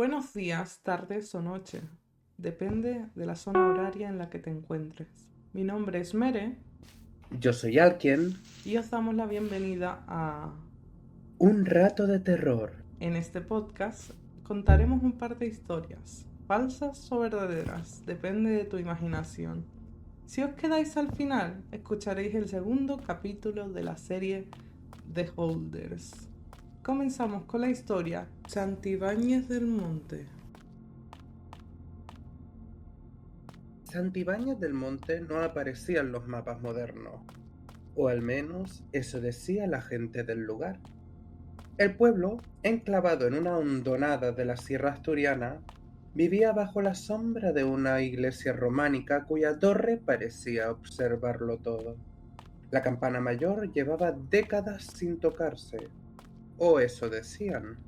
Buenos días, tardes o noche. Depende de la zona horaria en la que te encuentres. Mi nombre es Mere Yo soy Alkien. y os damos la bienvenida a... Un rato de terror. En este podcast contaremos un par de historias, falsas o verdaderas, depende de tu imaginación. Si os quedáis al final, escucharéis el segundo capítulo de la serie The Holders. Comenzamos con la historia Santibáñez del Monte. Santibáñez del Monte no aparecía en los mapas modernos, o al menos eso decía la gente del lugar. El pueblo, enclavado en una hondonada de la Sierra Asturiana, vivía bajo la sombra de una iglesia románica cuya torre parecía observarlo todo. La campana mayor llevaba décadas sin tocarse, o eso decían.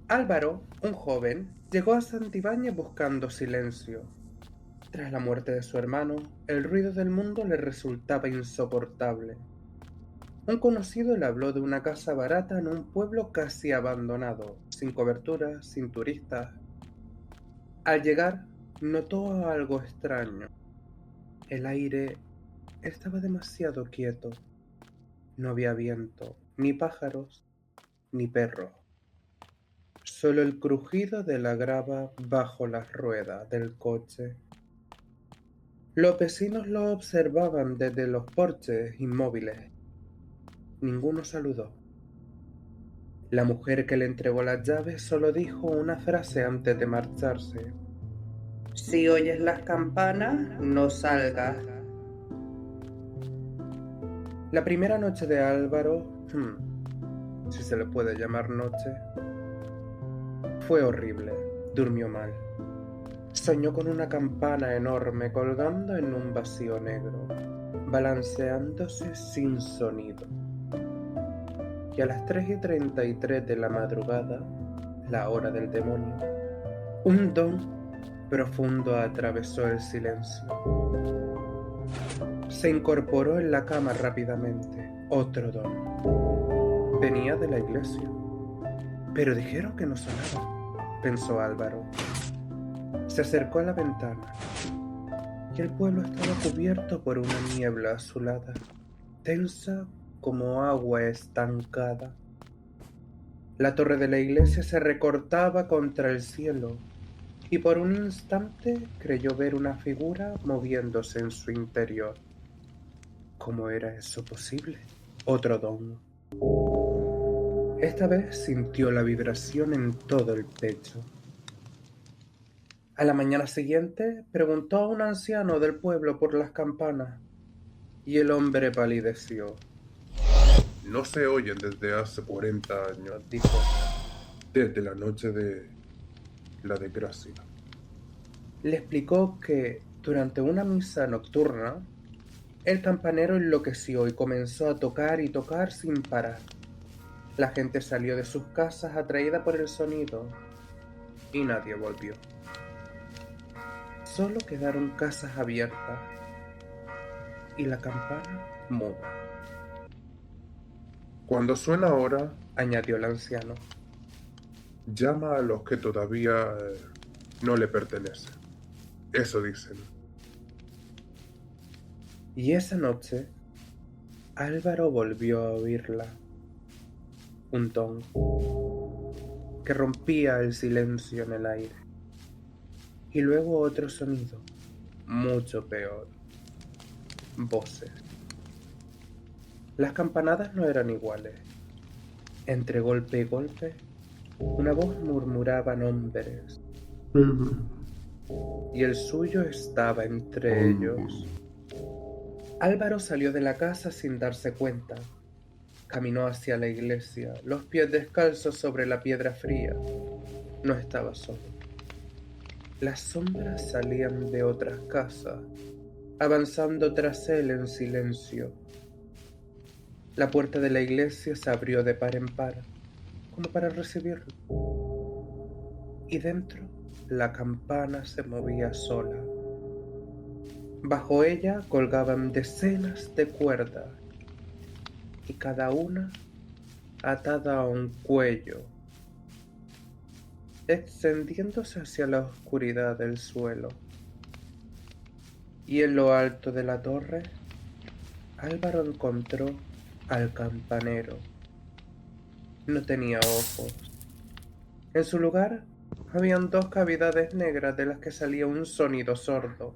Álvaro, un joven, llegó a Santibáñez buscando silencio. Tras la muerte de su hermano, el ruido del mundo le resultaba insoportable. Un conocido le habló de una casa barata en un pueblo casi abandonado, sin cobertura, sin turistas. Al llegar, notó algo extraño. El aire estaba demasiado quieto. No había viento, ni pájaros, ni perros. Solo el crujido de la grava bajo las ruedas del coche. Los vecinos lo observaban desde los porches inmóviles. Ninguno saludó. La mujer que le entregó las llaves solo dijo una frase antes de marcharse. Si oyes las campanas, no salgas. La primera noche de Álvaro, si se le puede llamar noche, fue horrible. Durmió mal. Soñó con una campana enorme colgando en un vacío negro, balanceándose sin sonido. Y a las 3:33 de la madrugada, la hora del demonio, un don profundo atravesó el silencio. Se incorporó en la cama rápidamente. Otro don. Venía de la iglesia. Pero dijeron que no sonaba, pensó Álvaro. Se acercó a la ventana y el pueblo estaba cubierto por una niebla azulada, tensa como agua estancada. La torre de la iglesia se recortaba contra el cielo y por un instante creyó ver una figura moviéndose en su interior. ¿Cómo era eso posible? Otro don. Esta vez sintió la vibración en todo el pecho. A la mañana siguiente preguntó a un anciano del pueblo por las campanas y el hombre palideció. No se oyen desde hace 40 años, Dijo, desde la noche de la desgracia. le explicó que durante una misa nocturna el campanero enloqueció y comenzó a tocar y tocar sin parar. La gente salió de sus casas atraída por el sonido y nadie volvió. Solo quedaron casas abiertas y la campana muda, Cuando suena ahora, añadió el anciano. llama a los que todavía no le pertenecen. Eso dicen. Y esa noche Álvaro volvió a oírla. Un ton que rompía el silencio en el aire. Y luego otro sonido, mucho peor. Voces. Las campanadas no eran iguales. Entre golpe y golpe, una voz murmuraba nombres, y el suyo estaba entre ellos. Álvaro salió de la casa sin darse cuenta. Caminó hacia la iglesia, los pies descalzos sobre la piedra fría. No estaba solo. Las sombras salían de otras casas, avanzando tras él en silencio. La puerta de la iglesia se abrió de par en par, como para recibirlo. Y dentro, la campana se movía sola. Bajo ella colgaban decenas de cuerdas, y cada una atada a un cuello extendiéndose hacia la oscuridad del suelo. Y en lo alto de la torre, Álvaro encontró al campanero. No tenía ojos. En su lugar, habían dos cavidades negras de las que salía un sonido sordo,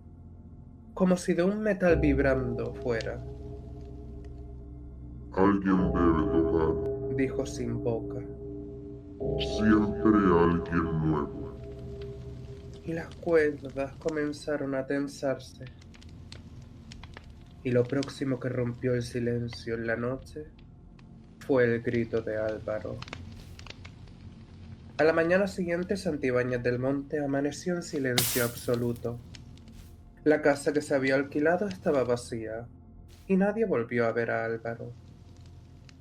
como si de un metal vibrando fuera. Alguien debe tocar. Dijo sin boca. Siempre alguien nuevo. Y las cuerdas comenzaron a tensarse. Y lo próximo que rompió el silencio en la noche fue el grito de Álvaro. A la mañana siguiente, Santibáñez del Monte amaneció en silencio absoluto. La casa que se había alquilado estaba vacía, y nadie volvió a ver a Álvaro.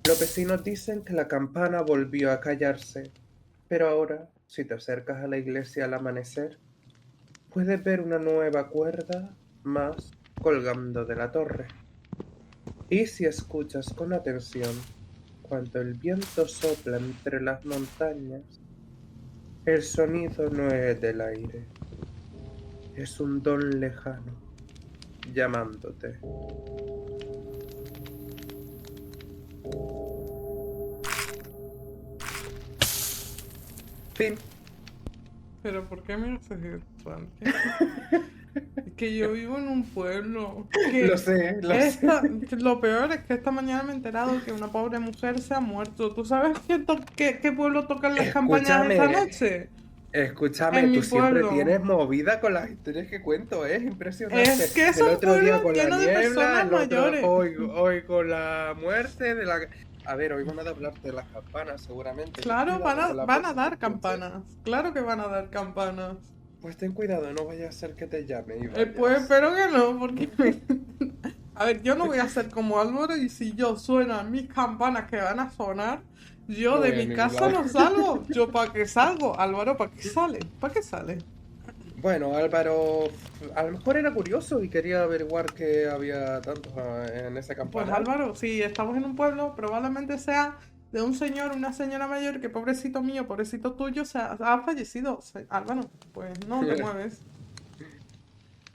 Los vecinos dicen que la campana volvió a callarse, pero ahora, si te acercas a la iglesia al amanecer, puedes ver una nueva cuerda más colgando de la torre. Y si escuchas con atención, cuando el viento sopla entre las montañas, el sonido no es del aire, es un don lejano llamándote. Fin. Pero ¿por qué me haces esto antes? Es que yo vivo en un pueblo. Que Lo sé. lo peor es que esta mañana me he enterado que una pobre mujer se ha muerto. ¿Tú sabes qué pueblo tocan las campañas esta noche? Escúchame, En mi tú siempre pueblo. tienes movida con las historias que cuento, es impresionante. Es que es el un otro día pueblo con la lleno de niebla, personas el otro mayores. hoy con la muerte de la... A ver, hoy van a hablarte de las campanas, seguramente. Claro, Cuidado con la van a voz dar que campanas. Claro que van a dar campanas. Pues ten cuidado, no vaya a ser que te llame y Pues vayas. espero que no, porque... A ver, yo no voy a ser como Álvaro y si yo suenan mis campanas que van a sonar, yo No de voy a mi ningún casa lado. no salgo. ¿Yo para qué salgo? Álvaro, ¿para qué sale? ¿Para qué sale? Bueno, Álvaro a lo mejor era curioso y quería averiguar que había tantos en esa Pues campana. Álvaro, si estamos en un pueblo, probablemente sea de un señor, una señora mayor que pobrecito mío, pobrecito tuyo, ha fallecido. Álvaro, pues no te mueves.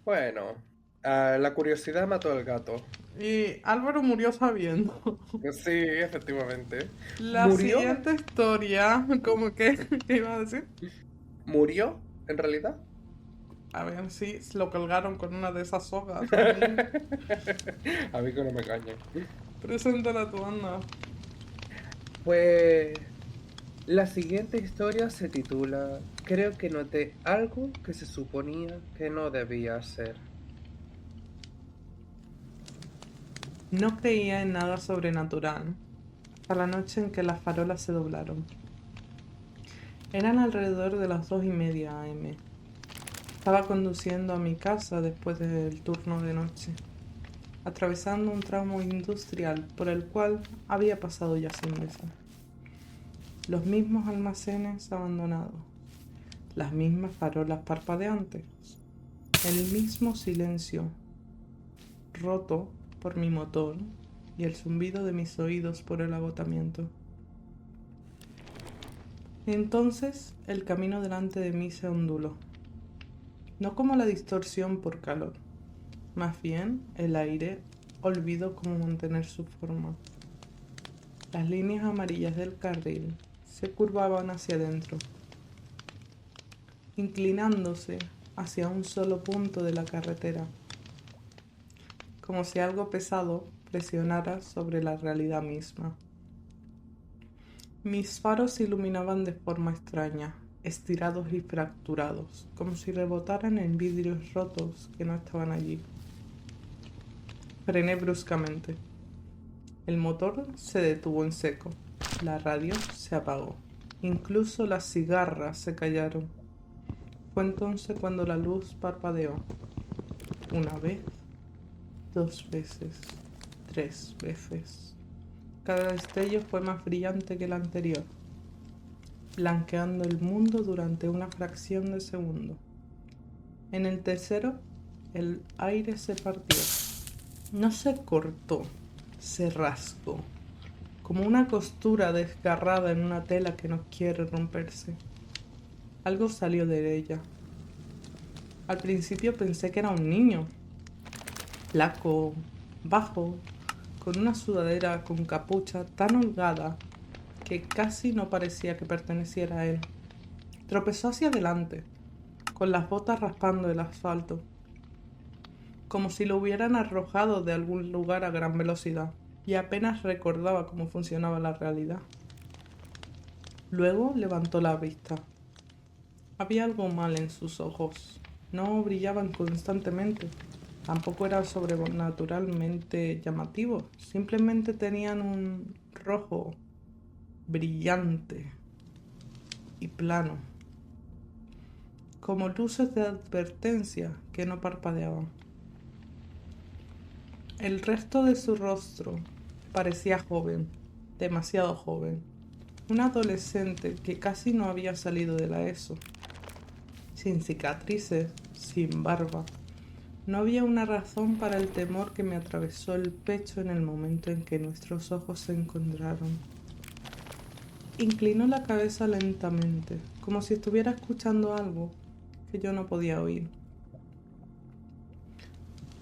Bueno, la curiosidad mató al gato. Y Álvaro murió sabiendo. Sí, efectivamente. La ¿Murió? siguiente historia, ¿cómo que? ¿Qué iba a decir? ¿Murió, en realidad? A ver si lo colgaron con una de esas sogas. A mí que no me cañen. Preséntala tu anda. Pues la siguiente historia se titula Creo que noté algo que se suponía que no debía hacer. No creía en nada sobrenatural hasta la noche en que las farolas se doblaron. Eran alrededor de las 2:30 a.m. Estaba conduciendo a mi casa después del turno de noche, atravesando un tramo industrial por el cual había pasado ya 6 meses. Los mismos almacenes abandonados, las mismas farolas parpadeantes, el mismo silencio roto por mi motor y el zumbido de mis oídos por el agotamiento. Entonces el camino delante de mí se onduló, no como la distorsión por calor, más bien el aire olvidó cómo mantener su forma. Las líneas amarillas del carril se curvaban hacia adentro, inclinándose hacia un solo punto de la carretera, como si algo pesado presionara sobre la realidad misma. Mis faros se iluminaban de forma extraña, estirados y fracturados, como si rebotaran en vidrios rotos que no estaban allí. Frené bruscamente. El motor se detuvo en seco. La radio se apagó. Incluso las cigarras se callaron. Fue entonces cuando la luz parpadeó. Una vez, 2 veces, 3 veces. Cada destello fue más brillante que el anterior, blanqueando el mundo durante una fracción de segundo. En el tercero, el aire se partió. No se cortó, se rasgó, como una costura desgarrada en una tela que no quiere romperse. 3 veces, 4 veces, 5 veces. Cada destello fue más brillante que el anterior, blanqueando el mundo durante una fracción de segundo. En el tercero, el aire se partió. No se cortó, se rasgó, como una costura desgarrada en una tela que no quiere romperse. Algo salió de ella. Al principio pensé que era un niño, flaco, bajo, con una sudadera con capucha tan holgada que casi no parecía que perteneciera a él. Tropezó hacia adelante, con las botas raspando el asfalto, como si lo hubieran arrojado de algún lugar a gran velocidad, y apenas recordaba cómo funcionaba la realidad. Luego levantó la vista. Había algo mal en sus ojos. No brillaban constantemente. Tampoco eran sobrenaturalmente llamativos. Simplemente tenían un rojo brillante y plano, como luces de advertencia que no parpadeaban. El resto de su rostro parecía joven, demasiado joven. Un adolescente que casi no había salido de la ESO. Sin cicatrices, sin barba. No había una razón para el temor que me atravesó el pecho en el momento en que nuestros ojos se encontraron. Inclinó la cabeza lentamente, como si estuviera escuchando algo que yo no podía oír.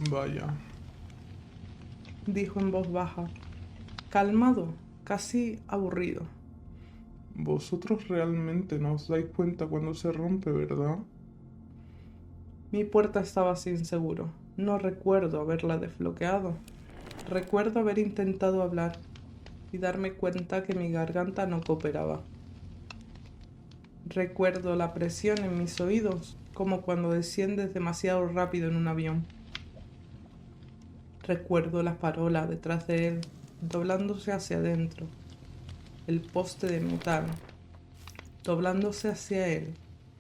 Vaya, Dijo en voz baja, calmado, casi aburrido. vosotros realmente no os dais cuenta cuando se rompe, ¿verdad? Mi puerta estaba sin seguro. No recuerdo haberla desbloqueado. Recuerdo haber intentado hablar y darme cuenta que mi garganta no cooperaba. Recuerdo la presión en mis oídos, como cuando desciendes demasiado rápido en un avión. Recuerdo la farola detrás de él, doblándose hacia adentro. El poste de metal, doblándose hacia él,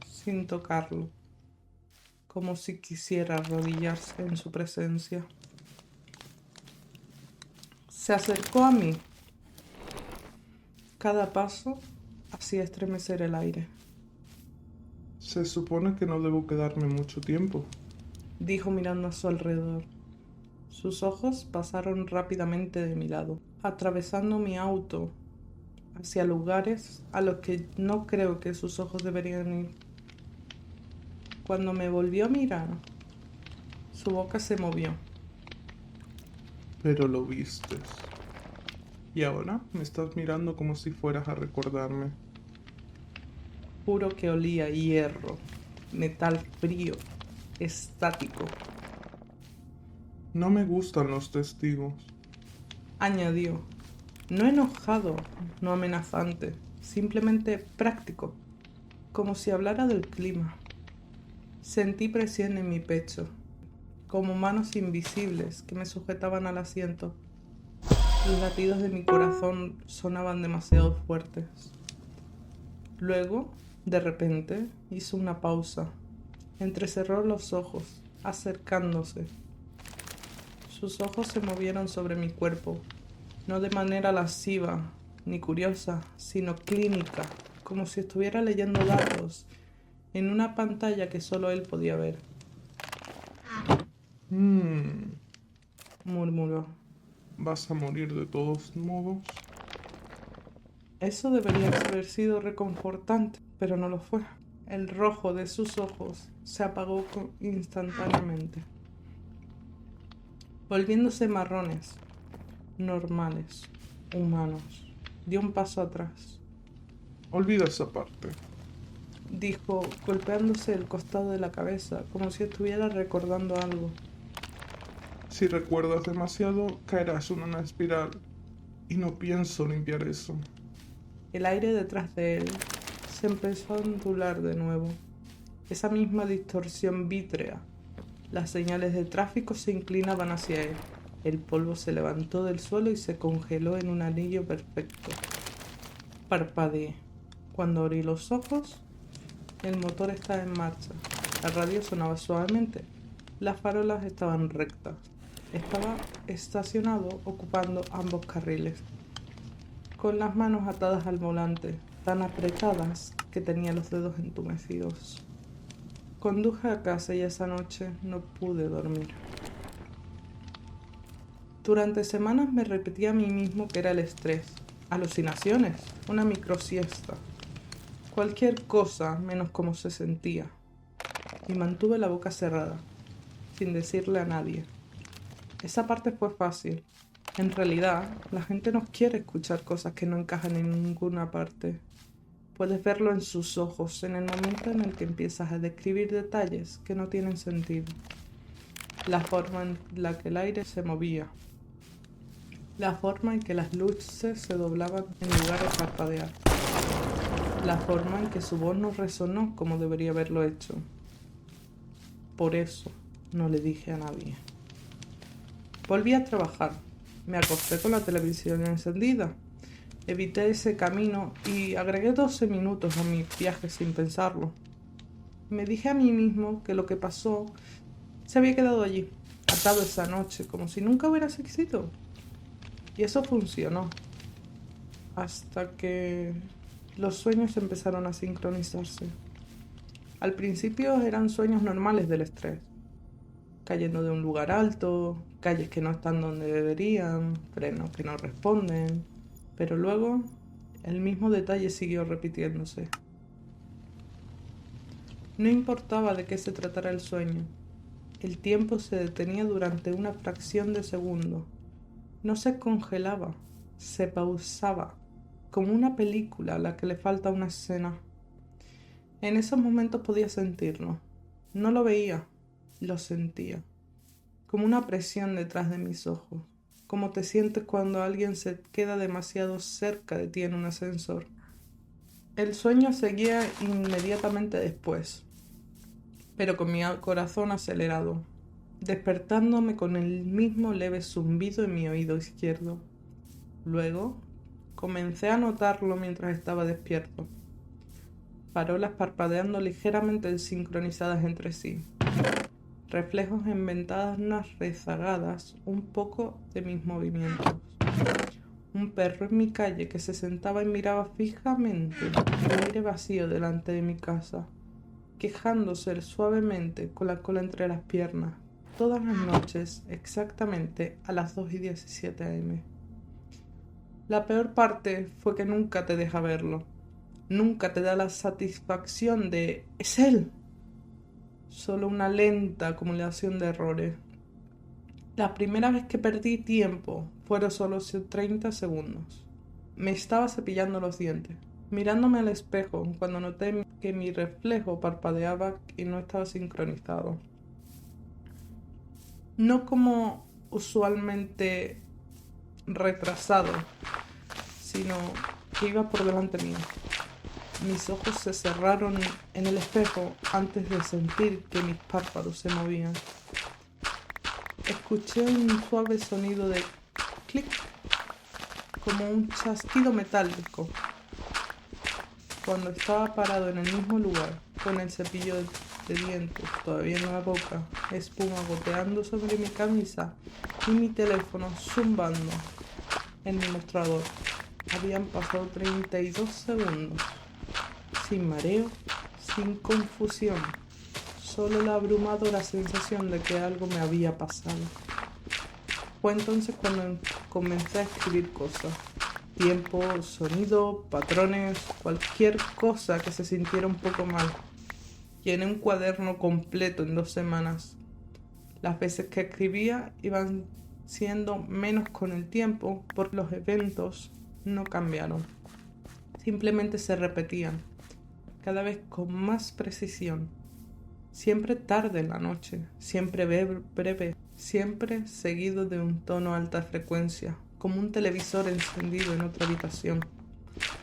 sin tocarlo, como si quisiera arrodillarse en su presencia. Se acercó a mí. Cada paso hacía estremecer el aire. Se supone que no debo quedarme mucho tiempo. Dijo mirando a su alrededor. Sus ojos pasaron rápidamente de mi lado, atravesando mi auto hacia lugares a los que no creo que sus ojos deberían ir. Cuando me volvió a mirar, su boca se movió. Pero lo vistes. Y ahora me estás mirando como si fueras a recordarme. Juro que olía a hierro, metal frío, estático. No me gustan los testigos. Añadió, no enojado, no amenazante, simplemente práctico, como si hablara del clima. Sentí presión en mi pecho, como manos invisibles que me sujetaban al asiento. Los latidos de mi corazón sonaban demasiado fuertes. Luego, de repente, hizo una pausa. Entrecerró los ojos, acercándose. Sus ojos se movieron sobre mi cuerpo, no de manera lasciva ni curiosa, sino clínica, como si estuviera leyendo datos en una pantalla que solo él podía ver. Murmuró. ¿Vas a morir de todos modos? Eso debería haber sido reconfortante, pero no lo fue. El rojo de sus ojos se apagó instantáneamente, volviéndose marrones, normales, humanos. Dio un paso atrás. Olvida esa parte. Dijo, golpeándose el costado de la cabeza, como si estuviera recordando algo. Si recuerdas demasiado, caerás en una espiral. Y no pienso limpiar eso. El aire detrás de él se empezó a ondular de nuevo. Esa misma distorsión vítrea. Las señales de tráfico se inclinaban hacia él. El polvo se levantó del suelo y se congeló en un anillo perfecto. Parpadeé. Cuando abrí los ojos, el motor estaba en marcha. La radio sonaba suavemente. Las farolas estaban rectas. Estaba estacionado ocupando ambos carriles, con las manos atadas al volante, tan apretadas que tenía los dedos entumecidos. Conduje a casa y esa noche no pude dormir. Durante semanas me repetía a mí mismo que era el estrés, alucinaciones, una microsiesta. cualquier cosa menos cómo se sentía, y mantuve la boca cerrada, sin decirle a nadie. Esa parte fue fácil. En realidad, la gente no quiere escuchar cosas que no encajan en ninguna parte. Puedes verlo en sus ojos en el momento en el que empiezas a describir detalles que no tienen sentido. La forma en la que el aire se movía. La forma en que las luces se doblaban en lugar de parpadear. La forma en que su voz no resonó como debería haberlo hecho. Por eso no le dije a nadie. Volví a trabajar. Me acosté con la televisión encendida. Evité ese camino y agregué 12 minutos a mi viaje sin pensarlo. Me dije a mí mismo que lo que pasó se había quedado allí, atado esa noche, como si nunca hubiera existido. Y eso funcionó. Hasta que los sueños empezaron a sincronizarse. Al principio eran sueños normales del estrés. Cayendo de un lugar alto, calles que no están donde deberían, frenos que no responden. Pero luego, el mismo detalle siguió repitiéndose. No importaba de qué se tratara el sueño. El tiempo se detenía durante una fracción de segundo. No se congelaba, se pausaba, como una película a la que le falta una escena. En esos momentos podía sentirlo. No lo veía, lo sentía. Como una presión detrás de mis ojos. Como te sientes cuando alguien se queda demasiado cerca de ti en un ascensor. El sueño seguía inmediatamente después, pero con mi corazón acelerado, despertándome con el mismo leve zumbido en mi oído izquierdo. Luego, comencé a notarlo mientras estaba despierto. Parolas parpadeando ligeramente sincronizadas entre sí. Reflejos en ventanas rezagadas un poco de mis movimientos. Un perro en mi calle que se sentaba y miraba fijamente el aire vacío delante de mi casa, quejándose suavemente con la cola entre las piernas, todas las noches exactamente a las 2:17 a.m. La peor parte fue que nunca te deja verlo. Nunca te da la satisfacción de ¡es él! Solo una lenta acumulación de errores. La primera vez que perdí tiempo fueron solo 30 segundos. Me estaba cepillando los dientes, mirándome al espejo cuando noté que mi reflejo parpadeaba y no estaba sincronizado. No como usualmente retrasado, sino que iba por delante mío. Mis ojos se cerraron en el espejo antes de sentir que mis párpados se movían. Escuché un suave sonido de clic, como un chasquido metálico. Cuando estaba parado en el mismo lugar, con el cepillo de dientes todavía en la boca, espuma goteando sobre mi camisa y mi teléfono zumbando en mi mostrador. Habían pasado 32 segundos. Sin mareo, sin confusión, solo la abrumadora sensación de que algo me había pasado. Fue entonces cuando comencé a escribir cosas. Tiempo, sonido, patrones, cualquier cosa que se sintiera un poco mal. Llené un cuaderno completo en 2 semanas. Las veces que escribía iban siendo menos con el tiempo porque los eventos no cambiaron. Simplemente se repetían. Cada vez con más precisión, siempre tarde en la noche, siempre breve, siempre seguido de un tono alta frecuencia, como un televisor encendido en otra habitación,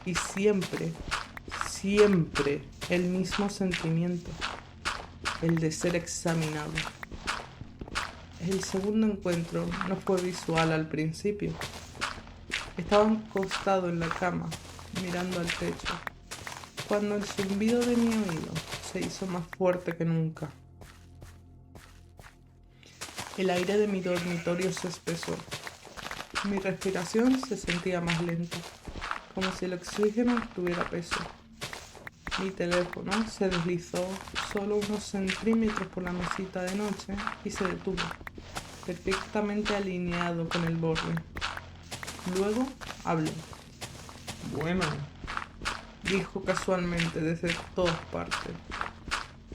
y siempre el mismo sentimiento, el de ser examinado. El segundo encuentro no fue visual al principio. Estaba acostado en la cama, mirando al techo, cuando el zumbido de mi oído se hizo más fuerte que nunca. El aire de mi dormitorio se espesó. Mi respiración se sentía más lenta, como si el oxígeno tuviera peso. Mi teléfono se deslizó solo unos centímetros por la mesita de noche y se detuvo, perfectamente alineado con el borde. Luego hablé. Bueno, dijo casualmente desde todas partes.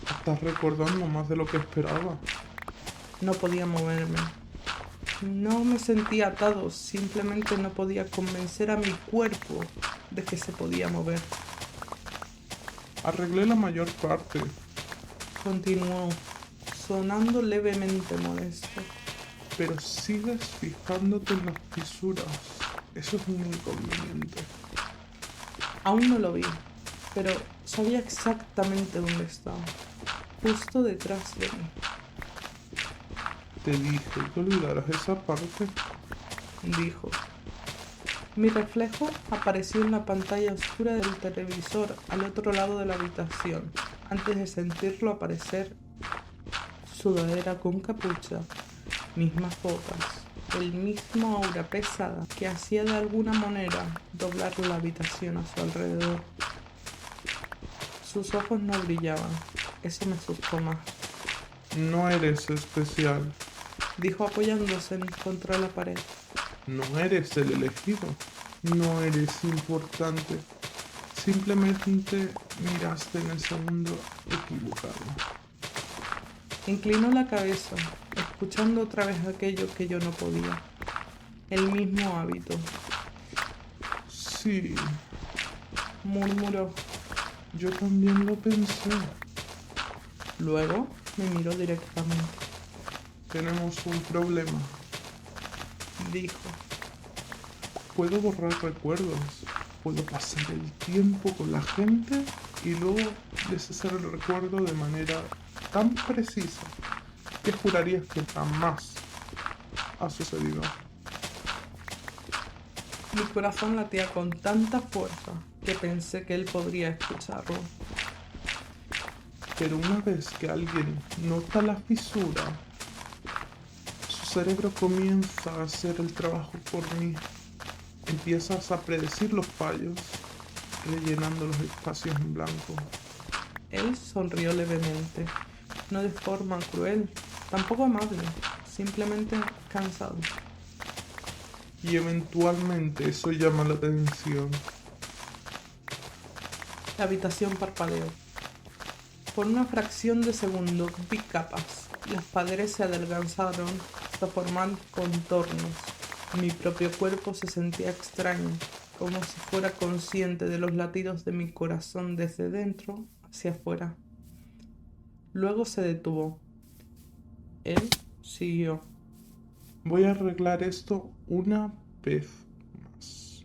Estás recordando más de lo que esperaba. No podía moverme. No me sentía atado, simplemente no podía convencer a mi cuerpo de que se podía mover. Arreglé la mayor parte. Continuó, sonando levemente molesto. Pero sigues fijándote en las fisuras. Eso es un inconveniente. Aún no lo vi, pero sabía exactamente dónde estaba. Justo detrás de mí. Te dije que olvidaras esa parte. Dijo. Mi reflejo apareció en la pantalla oscura del televisor al otro lado de la habitación, antes de sentirlo aparecer. Sudadera con capucha, mismas botas, el mismo aura pesada que hacía de alguna manera doblar la habitación a su alrededor. Sus ojos no brillaban, eso me asustó más. No eres especial. Dijo apoyándose contra la pared. No eres el elegido. No eres importante. Simplemente miraste en el segundo equivocado. Inclinó la cabeza, escuchando otra vez aquello que yo no podía. El mismo hábito. Sí, Murmuró. yo también lo pensé. Luego me miró directamente. Tenemos un problema. Dijo. Puedo borrar recuerdos. Puedo pasar el tiempo con la gente y luego deshacer el recuerdo de manera tan precisa que jurarías que jamás ha sucedido. Mi corazón latía con tanta fuerza que pensé que él podría escucharlo. Pero una vez que alguien nota la fisura, su cerebro comienza a hacer el trabajo por mí. Empiezas a predecir los fallos, rellenando los espacios en blanco. Él sonrió levemente, no de forma cruel, tampoco amable, simplemente cansado. Y eventualmente eso llama la atención. La habitación parpadeó. Por una fracción de segundo vi capas. Las paredes se adelgazaron hasta formar contornos. Mi propio cuerpo se sentía extraño, como si fuera consciente de los latidos de mi corazón desde dentro hacia afuera. Luego se detuvo. Él siguió. Voy a arreglar esto una vez más.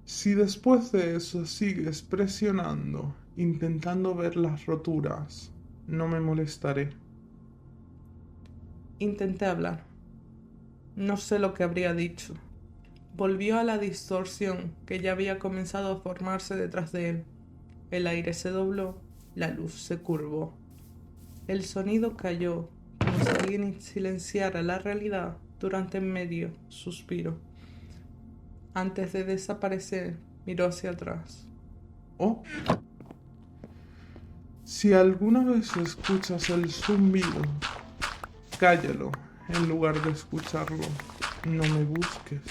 Si después de eso sigues presionando, intentando ver las roturas, no me molestaré. Intenté hablar. No sé lo que habría dicho. Volvió a la distorsión que ya había comenzado a formarse detrás de él. El aire se dobló, la luz se curvó. El sonido cayó, como si alguien silenciara la realidad durante medio suspiro. Antes de desaparecer, miró hacia atrás. Oh. Si alguna vez escuchas el zumbido, cállalo en lugar de escucharlo. No me busques.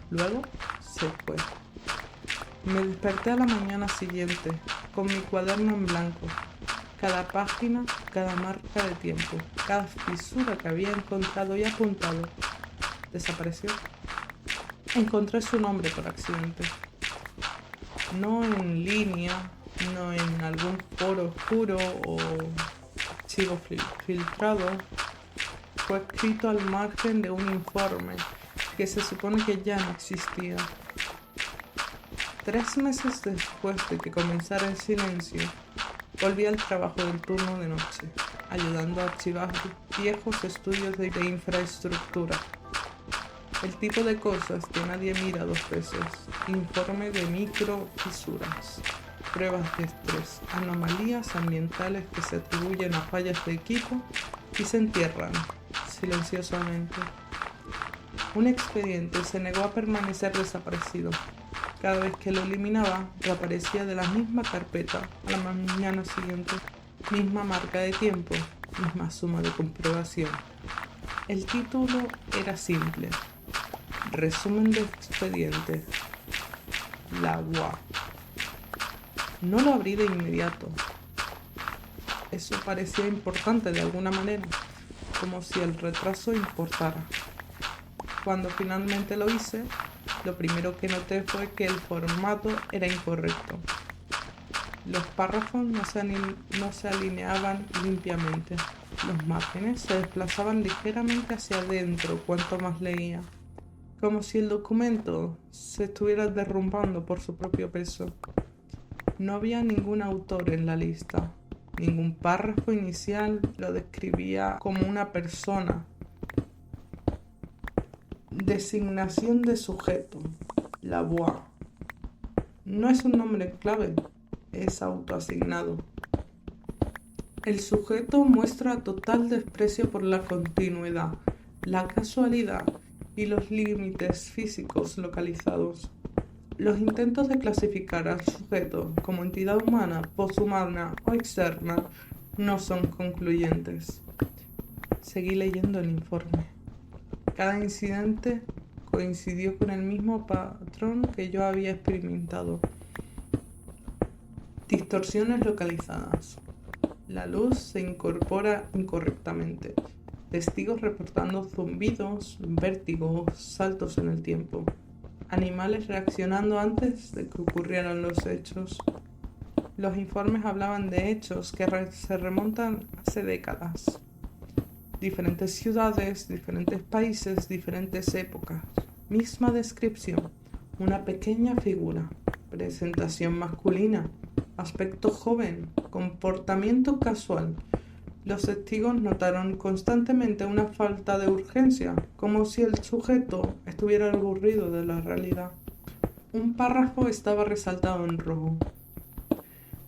Luego se fue. Me desperté a la mañana siguiente, con mi cuaderno en blanco. Cada página, cada marca de tiempo, cada fisura que había encontrado y apuntado, desapareció. Encontré su nombre por accidente. No en línea, no en algún foro oscuro o archivo filtrado. Fue escrito al margen de un informe que se supone que ya no existía. 3 meses después de que comenzara el silencio, volví al trabajo del turno de noche, ayudando a archivar viejos estudios de infraestructura. El tipo de cosas que nadie mira 2 veces. Informe de microfisuras, pruebas de estrés, anomalías ambientales que se atribuyen a fallas de equipo y se entierran silenciosamente. Un expediente se negó a permanecer desaparecido. Cada vez que lo eliminaba, reaparecía de la misma carpeta a la mañana siguiente. Misma marca de tiempo, misma suma de comprobación. El título era simple: resumen de expediente. la UA. No lo abrí de inmediato. Eso parecía importante de alguna manera, como si el retraso importara. Cuando finalmente lo hice, lo primero que noté fue que el formato era incorrecto. Los párrafos no se alineaban limpiamente. Los márgenes se desplazaban ligeramente hacia adentro cuanto más leía, como si el documento se estuviera derrumbando por su propio peso. No había ningún autor en la lista. Ningún párrafo inicial lo describía como una persona. Designación de sujeto. La voix. No es un nombre clave. Es autoasignado. El sujeto muestra total desprecio por la continuidad, la casualidad y los límites físicos localizados. Los intentos de clasificar al sujeto como entidad humana, poshumana o externa no son concluyentes. Seguí leyendo el informe. Cada incidente coincidió con el mismo patrón que yo había experimentado. Distorsiones localizadas. La luz se incorpora incorrectamente. Testigos reportando zumbidos, vértigos, saltos en el tiempo. Animales reaccionando antes de que ocurrieran los hechos. Los informes hablaban de hechos que se remontan hace décadas. Diferentes ciudades, diferentes países, diferentes épocas. Misma descripción. Una pequeña figura. Presentación masculina. Aspecto joven, comportamiento casual. Los testigos notaron constantemente una falta de urgencia, como si el sujeto estuviera aburrido de la realidad. Un párrafo estaba resaltado en rojo.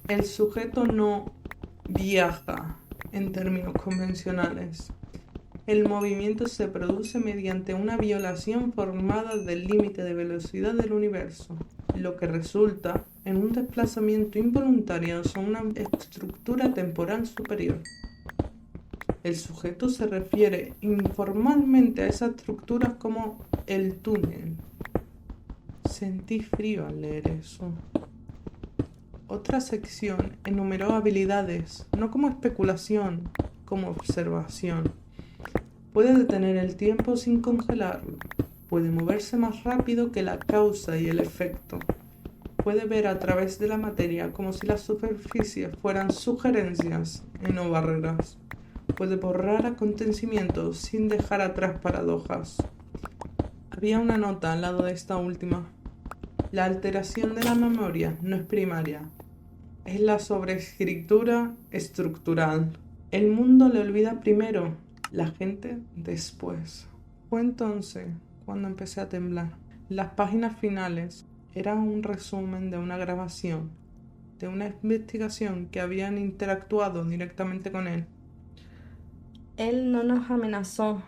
El sujeto no viaja en términos convencionales. El movimiento se produce mediante una violación formada del límite de velocidad del universo, lo que resulta en un desplazamiento involuntario sobre una estructura temporal superior. El sujeto se refiere informalmente a esa estructura como el túnel. Sentí frío al leer eso. Otra sección enumeró habilidades, no como especulación, como observación. Puede detener el tiempo sin congelarlo. Puede moverse más rápido que la causa y el efecto. Puede ver a través de la materia como si las superficies fueran sugerencias y no barreras. Puede borrar acontecimientos sin dejar atrás paradojas. Había una nota al lado de esta última. La alteración de la memoria no es primaria. Es la sobreescritura estructural. El mundo le olvida primero, la gente después. Fue entonces cuando empecé a temblar. Las páginas finales eran un resumen de una grabación, de una investigación que habían interactuado directamente con él. Él no nos amenazó,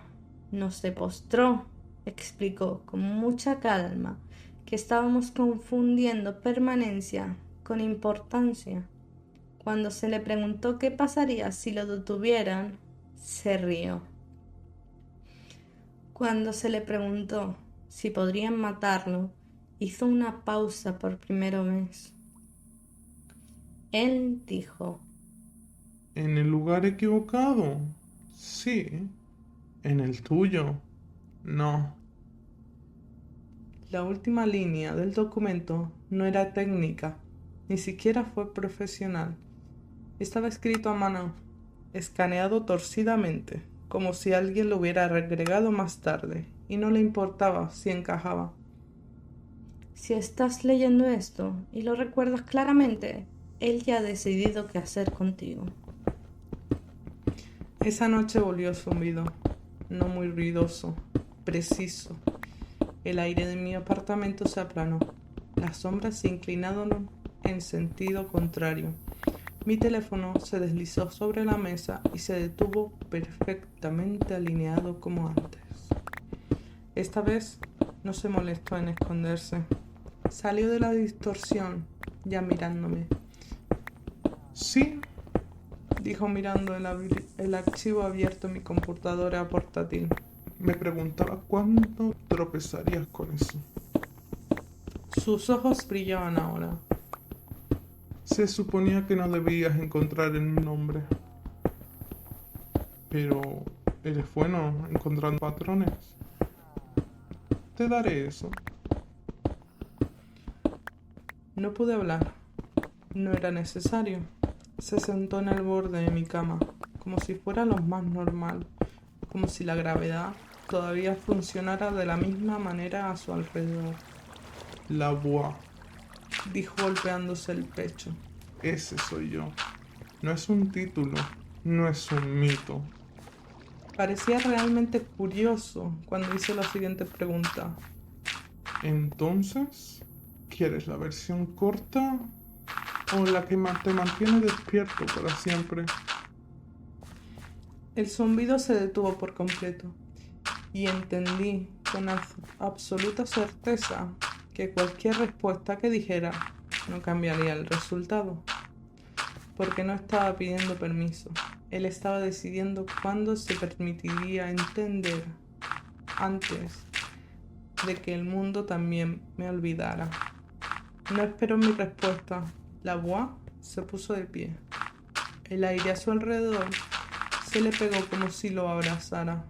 no se postró, explicó con mucha calma que estábamos confundiendo permanencia con importancia. Cuando se le preguntó qué pasaría si lo detuvieran, se rió. Cuando se le preguntó si podrían matarlo, hizo una pausa por primera vez. Él dijo: ¿En el lugar equivocado? Sí. ¿En el tuyo? No. La última línea del documento no era técnica, ni siquiera fue profesional. Estaba escrito a mano, escaneado torcidamente, como si alguien lo hubiera agregado más tarde, y no le importaba si encajaba. Si estás leyendo esto y lo recuerdas claramente, él ya ha decidido qué hacer contigo. Esa noche volvió el zumbido, no muy ruidoso, preciso. El aire de mi apartamento se aplanó. Las sombras se inclinaron en sentido contrario. Mi teléfono se deslizó sobre la mesa y se detuvo perfectamente alineado como antes. Esta vez no se molestó en esconderse. Salió de la distorsión, ya mirándome. Sí. Dijo mirando el archivo abierto en mi computadora portátil. Me preguntaba cuándo tropezarías con eso. Sus ojos brillaban ahora. Se suponía que no debías encontrar en un hombre. Pero eres bueno encontrando patrones. Te daré eso. No pude hablar. No era necesario. Se sentó en el borde de mi cama, como si fuera lo más normal, como si la gravedad todavía funcionara de la misma manera a su alrededor. La Bois. Dijo golpeándose el pecho. Ese soy yo. No es un título, no es un mito. Parecía realmente curioso cuando hice la siguiente pregunta. Entonces, ¿quieres la versión corta o la que te mantiene despierto para siempre? El zumbido se detuvo por completo y entendí con absoluta certeza que cualquier respuesta que dijera no cambiaría el resultado, porque no estaba pidiendo permiso. Él estaba decidiendo cuándo se permitiría entender antes de que el mundo también me olvidara. No esperó mi respuesta. La Bois se puso de pie. El aire a su alrededor se le pegó como si lo abrazara.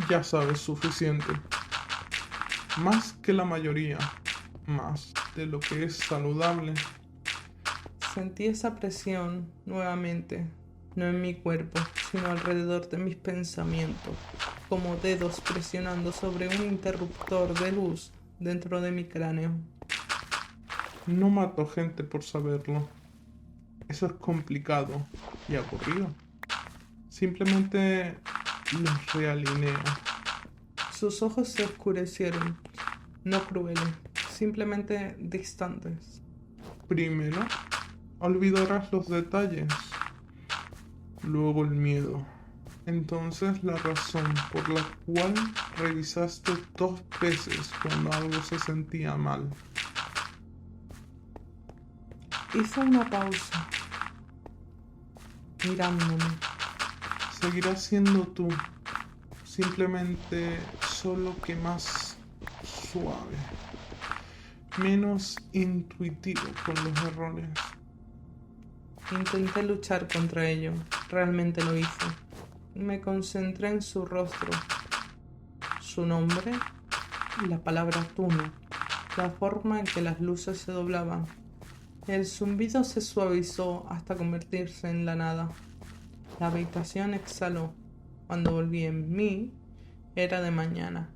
Ya sabes suficiente. Más que la mayoría. Más de lo que es saludable. Sentí esa presión nuevamente, no en mi cuerpo, sino alrededor de mis pensamientos, como dedos presionando sobre un interruptor de luz dentro de mi cráneo. No mato gente por saberlo. Eso es complicado y aburrido. Simplemente los realineo. Sus ojos se oscurecieron, no crueles, simplemente distantes. Primero, olvidarás los detalles. Luego el miedo. Entonces la razón por la cual revisaste 2 veces cuando algo se sentía mal. Hizo una pausa, mirándome. Seguirás siendo tú. Simplemente solo que más suave. Menos intuitivo con los errores. Intenté luchar contra ello, realmente lo hice. Me concentré en su rostro, su nombre, la palabra Tuno, la forma en que las luces se doblaban. El zumbido se suavizó hasta convertirse en la nada. La habitación exhaló. Cuando volví en mí, era de mañana.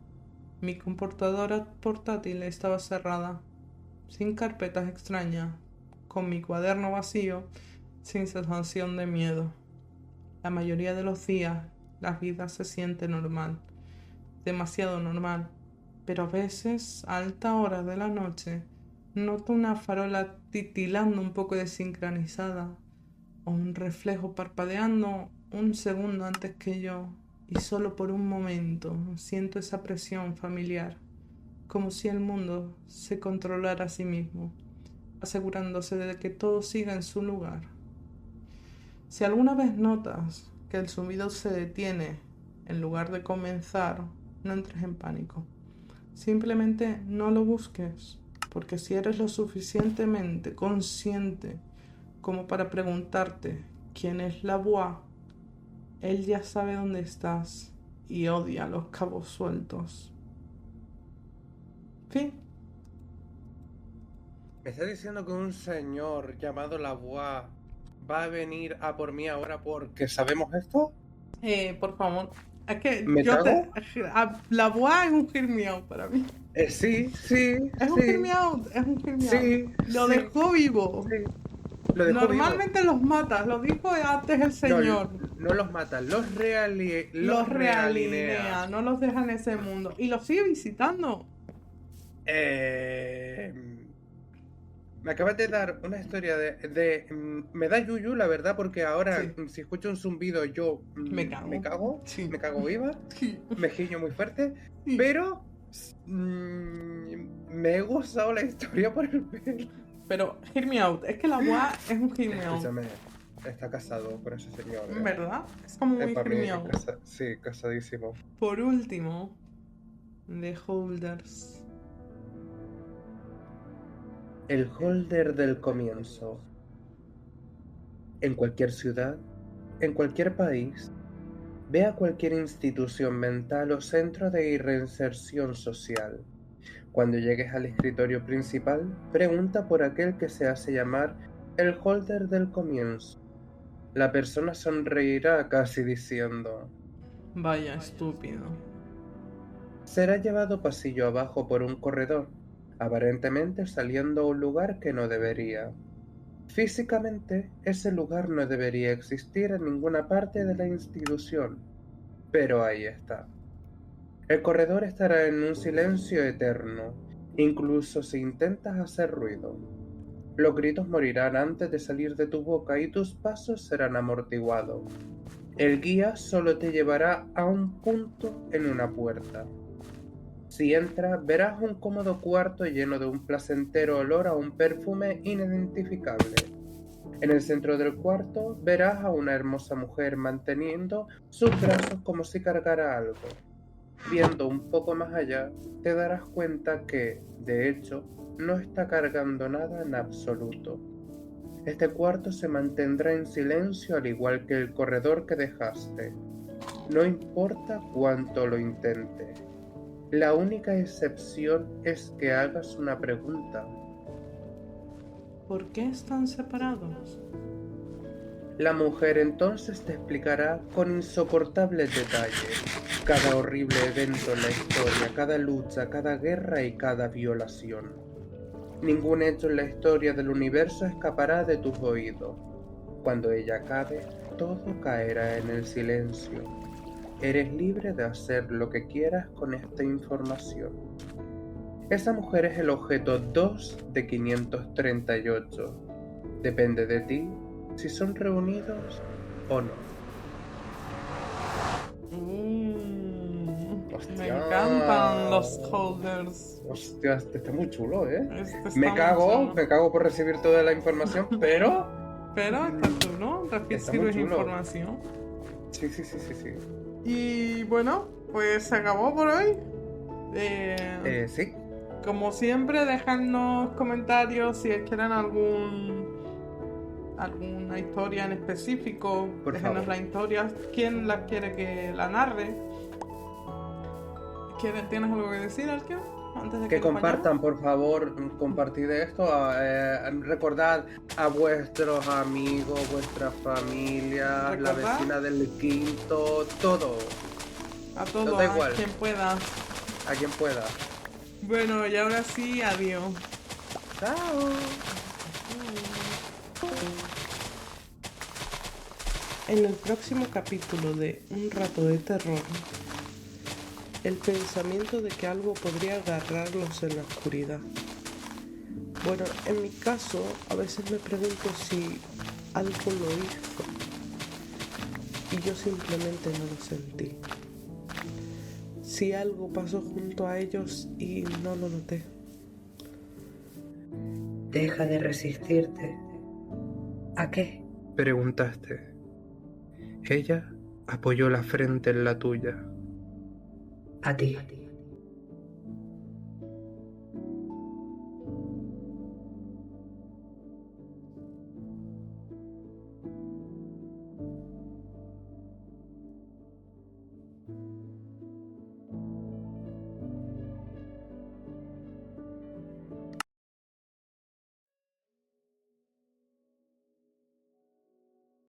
Mi computadora portátil estaba cerrada, sin carpetas extrañas, con mi cuaderno vacío, sin sensación de miedo. La mayoría de los días, la vida se siente normal, demasiado normal, pero a veces, a alta hora de la noche, noto una farola titilando un poco desincronizada, o un reflejo parpadeando un segundo antes que yo, y solo por un momento siento esa presión familiar, como si el mundo se controlara a sí mismo, asegurándose de que todo siga en su lugar. Si alguna vez notas que el zumbido se detiene en lugar de comenzar, no entres en pánico. Simplemente no lo busques, porque si eres lo suficientemente consciente como para preguntarte quién es la Bois, él ya sabe dónde estás y odia los cabos sueltos. Fin. ¿Me estás diciendo que un señor llamado La Bois va a venir a por mí ahora porque sabemos esto? Por favor. Es que ¿Me yo cago? La Bois es un girmiao para mí. Sí, sí. Es un girmiao, es un girmiao. Sí, Lo sí, dejó vivo. sí. Lo dejó Normalmente los matas, lo dijo antes el vivo. señor. No los mata, los realinea. Los realinea, no los deja en ese mundo. Y los sigue visitando. Me acabas de dar una historia me da yuyu, la verdad, porque ahora Sí. si escucho un zumbido yo Me cago. Sí. me cago viva, Sí. me giño muy fuerte, Sí. pero me he gustado la historia por el pelo. Pero, hear me out. Es que la Bois es un hear me out. Escúchame, está casado con ese señor. ¿Verdad? Es como muy Para hear mí, me out. sí, casadísimo. Por último, The Holders. el holder del comienzo. En cualquier ciudad, en cualquier país, ve a cualquier institución mental o centro de reinserción social. Cuando llegues al escritorio principal, pregunta por aquel que se hace llamar el holder del comienzo. La persona sonreirá casi diciendo: Vaya estúpido. será llevado pasillo abajo por un corredor, aparentemente saliendo a un lugar que no debería. Físicamente, ese lugar no debería existir en ninguna parte de la institución, pero ahí está. El corredor estará en un silencio eterno, incluso si intentas hacer ruido. Los gritos morirán antes de salir de tu boca y tus pasos serán amortiguados. El guía solo te llevará a un punto en una puerta. Si entras, verás un cómodo cuarto lleno de un placentero olor a un perfume inidentificable. En el centro del cuarto verás a una hermosa mujer manteniendo sus brazos como si cargara algo. Viendo un poco más allá, te darás cuenta que, de hecho, no está cargando nada en absoluto. Este cuarto se mantendrá en silencio al igual que el corredor que dejaste. No importa cuánto lo intentes. La única excepción es que hagas una pregunta. ¿Por qué están separados? La mujer entonces te explicará con insoportables detalles cada horrible evento en la historia, cada lucha, cada guerra y cada violación. Ningún hecho en la historia del universo escapará de tus oídos. Cuando ella acabe, todo caerá en el silencio. Eres libre de hacer lo que quieras con esta información. Esa mujer es el objeto 2 de 538. Depende de ti si son reunidos o no. Me Hostia. encantan los holders. Hostia, este está muy chulo, ¿eh? Este está Me muy cago chulo. por recibir toda la información, pero... Pero está chulo, Está muy recibes chulo. información. Sí. Y bueno, pues se acabó por hoy. Sí. Como siempre, dejadnos comentarios si quieren alguna historia en específico. Por Déjenos favor. la historia. ¿Quién la quiere que la narre? ¿Tienes algo que decir, Alkio? Antes de Que nos vayamos? compartan, por favor, compartid esto. Recordad a vuestros amigos, vuestra familia, la Recordad. vecina del quinto, todo, A todo, Todo da a igual. quien pueda. a quien pueda. Bueno, y ahora sí, adiós. Chao. En el próximo capítulo de Un rato de terror, el pensamiento de que algo podría agarrarlos en la oscuridad. Bueno, en mi caso, a veces me pregunto si algo lo hizo y yo simplemente no lo sentí. Si algo pasó junto a ellos y no lo noté. Deja de resistirte. ¿A qué? Preguntaste. Ella apoyó la frente en la tuya. A ti.